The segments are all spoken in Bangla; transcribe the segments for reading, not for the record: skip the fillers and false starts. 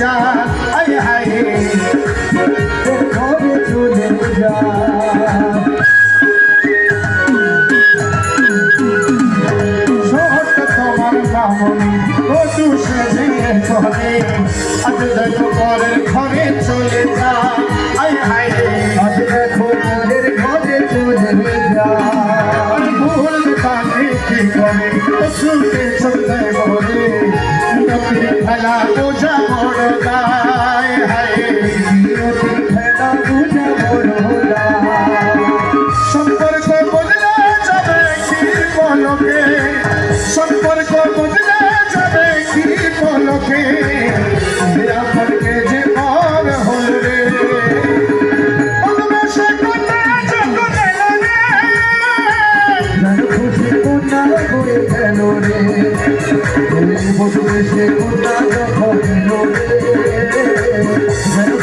যা আয় হায় ঘরে চলে যা কটু সেজে ঘরে আজ দেখো পরের ঘরে চলে যা আয় হায় আজ দেখো পরের ঘরে চলে যা ভুল তাকে কি করে শুনতে চলতে বলে নবী খেলা বোঝা বড় গায় হায় নবী খেলা বোঝা বড় গায় সম্পর্ক বদলে যাবে কি বলকে সম্পর্ক বদলে যাবে কি বলকে আপনাকে যে মন হল রে সে কোনা যখন এলো রে খুশি কোনা করে গেল রে বসবে সে কোনা যখন এলো রে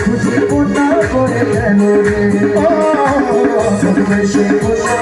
খুশি কোনা করে গেল রে বসবে সে কোনা